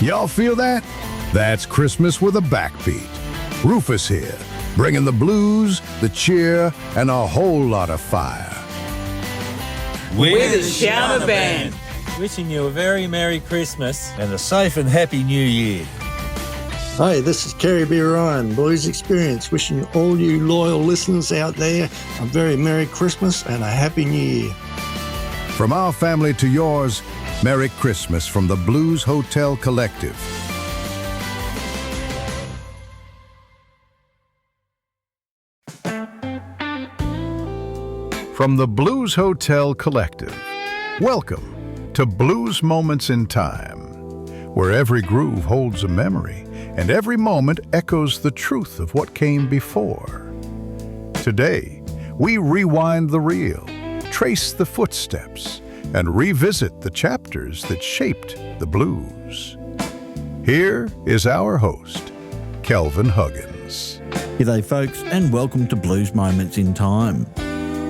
Y'all feel that? That's Christmas with a backbeat. Rufus here, bringing the blues, the cheer, and a whole lot of fire. We're the Shouter Band. Wishing you a very Merry Christmas and a safe and happy New Year. Hi, this is Kerry B. Ryan, Blues Experience, wishing all you loyal listeners out there a very Merry Christmas and a Happy New Year. From our family to yours, Merry Christmas from the Blues Hotel Collective. From the Blues Hotel Collective, welcome to Blues Moments in Time, where every groove holds a memory and every moment echoes the truth of what came before. Today, we rewind the reel, trace the footsteps, and revisit the chapters that shaped the blues. Here is our host, Kelvin Huggins. G'day folks, and welcome to Blues Moments in Time.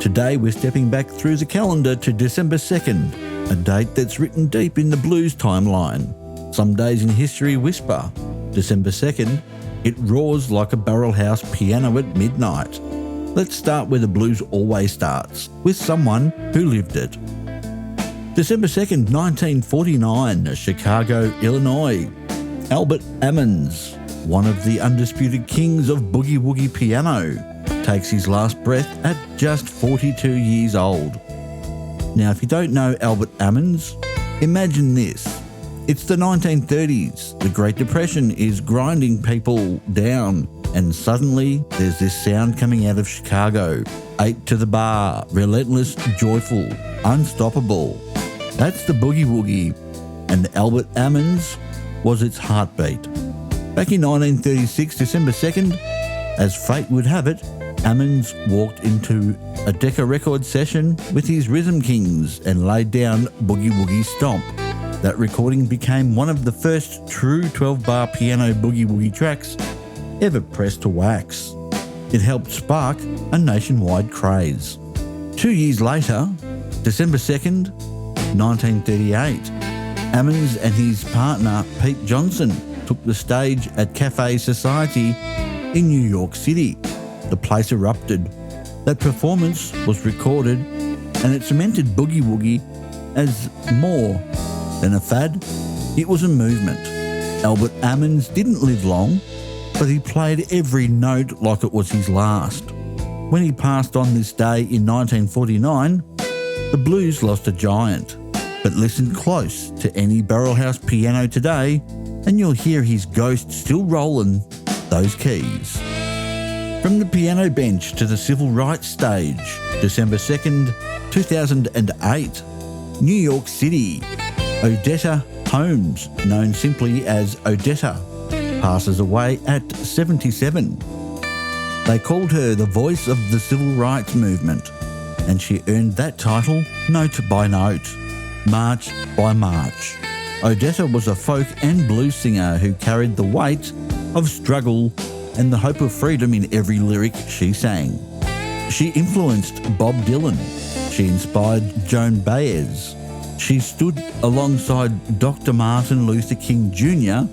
Today we're stepping back through the calendar to December 2nd, a date that's written deep in the blues timeline. Some days in history whisper, December 2nd, it roars like a barrelhouse piano at midnight. Let's start where the blues always starts, with someone who lived it. December 2nd, 1949, Chicago, Illinois. Albert Ammons, one of the undisputed kings of boogie-woogie piano, takes his last breath at just 42 years old. Now, if you don't know Albert Ammons, imagine this. It's the 1930s. The Great Depression is grinding people down, and suddenly there's this sound coming out of Chicago. 8 to the bar, relentless, joyful, unstoppable. That's the boogie-woogie, and Albert Ammons was its heartbeat. Back in 1936, December 2nd, as fate would have it, Ammons walked into a Decca record session with his Rhythm Kings and laid down Boogie Woogie Stomp. That recording became one of the first true 12-bar piano boogie woogie tracks ever pressed to wax. It helped spark a nationwide craze. 2 years later, December 2nd, 1938, Ammons and his partner Pete Johnson took the stage at Cafe Society in New York City. The place erupted. That performance was recorded, and it cemented boogie woogie as more than a fad. It was a movement. Albert Ammons didn't live long, but he played every note like it was his last. When he passed on this day in 1949, the blues lost a giant. But listen close to any barrelhouse piano today, and you'll hear his ghost still rolling those keys. From the piano bench to the civil rights stage, December 2nd, 2008, New York City. Odetta Holmes, known simply as Odetta, passes away at 77. They called her the voice of the civil rights movement, and she earned that title note by note, march by march. Odetta was a folk and blues singer who carried the weight of struggle and the hope of freedom in every lyric she sang. She influenced Bob Dylan. She inspired Joan Baez. She stood alongside Dr. Martin Luther King Jr.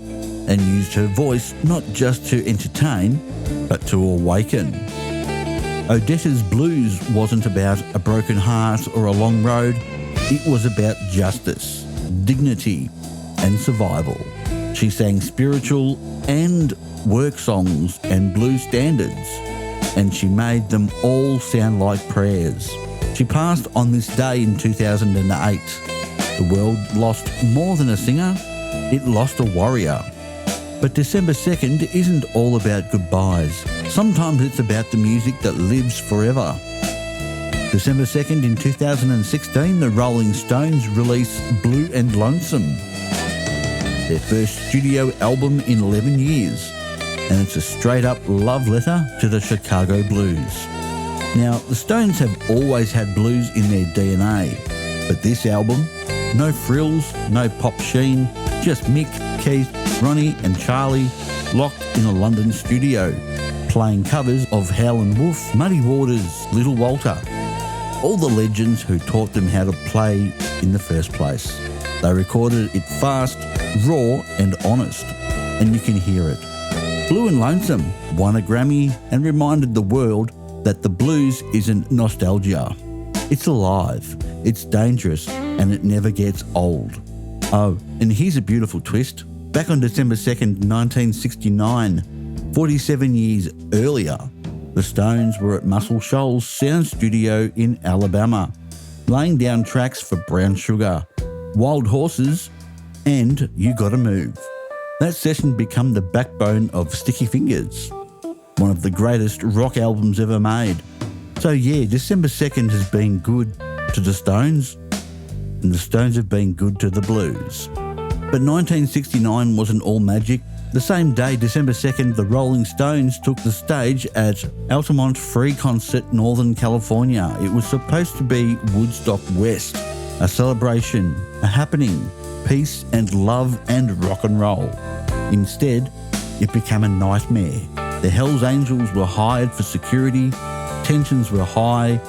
and used her voice not just to entertain, but to awaken. Odetta's blues wasn't about a broken heart or a long road. It was about justice, dignity, and survival. She sang spiritual and work songs and blues standards, and she made them all sound like prayers. She passed on this day in 2008. The world lost more than a singer, it lost a warrior. But December 2nd isn't all about goodbyes. Sometimes it's about the music that lives forever. December 2nd in 2016, the Rolling Stones released Blue and Lonesome, their first studio album in 11 years, and it's a straight-up love letter to the Chicago blues. Now, the Stones have always had blues in their DNA, but this album, no frills, no pop sheen, just Mick, Keith, Ronnie and Charlie locked in a London studio, playing covers of Howlin' Wolf, Muddy Waters, Little Walter, all the legends who taught them how to play in the first place. They recorded it fast, raw and honest, and you can hear it. Blue and Lonesome won a Grammy and reminded the world that the blues isn't nostalgia. It's alive, it's dangerous, and it never gets old. Oh, and here's a beautiful twist. Back on December 2nd, 1969, 47 years earlier, the Stones were at Muscle Shoals Sound Studio in Alabama, laying down tracks for Brown Sugar, Wild Horses, and You Gotta Move. That session became the backbone of Sticky Fingers, one of the greatest rock albums ever made. So yeah, December 2nd has been good to the Stones, and the Stones have been good to the blues. But 1969 wasn't all magic. The same day, December 2nd, the Rolling Stones took the stage at Altamont Free Concert, Northern California. It was supposed to be Woodstock West, a celebration, a happening, peace and love and rock and roll. Instead, it became a nightmare. The Hells Angels were hired for security, tensions were high,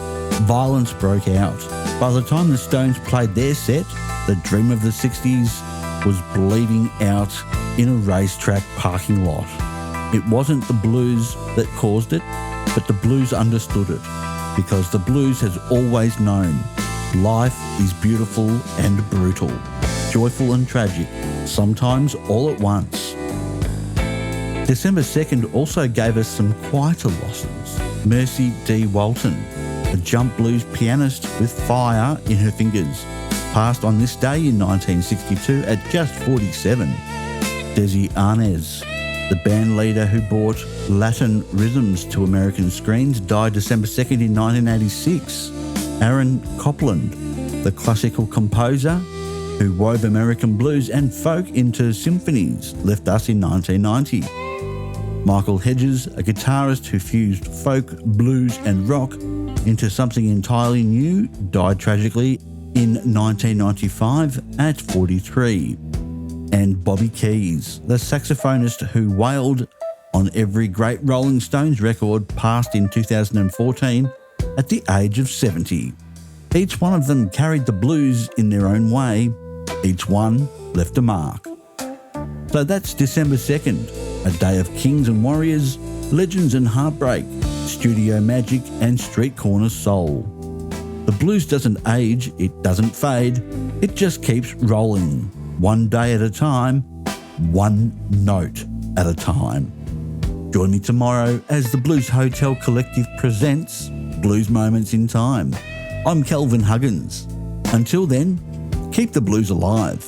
violence broke out. By the time the Stones played their set, the dream of the 60s was bleeding out in a racetrack parking lot. It wasn't the blues that caused it, but the blues understood it, because the blues has always known life is beautiful and brutal, joyful and tragic, sometimes all at once. December 2nd also gave us some quieter losses. Mercy D. Walton, a jump blues pianist with fire in her fingers, passed on this day in 1962 at just 47. Desi Arnaz, the band leader who brought Latin rhythms to American screens, died December 2nd in 1986. Aaron Copland, the classical composer who wove American blues and folk into symphonies, left us in 1990. Michael Hedges, a guitarist who fused folk, blues and rock into something entirely new, died tragically in 1995 at 43. And Bobby Keys, the saxophonist who wailed on every great Rolling Stones record, passed in 2014 at the age of 70. Each one of them carried the blues in their own way. Each one left a mark. So that's December 2nd, a day of kings and warriors, legends and heartbreak, studio magic and street corner soul. The blues doesn't age, it doesn't fade, it just keeps rolling, one day at a time, one note at a time. Join me tomorrow as the Blues Hotel Collective presents Blues Moments in Time. I'm Kelvin Huggins. Until then, keep the blues alive.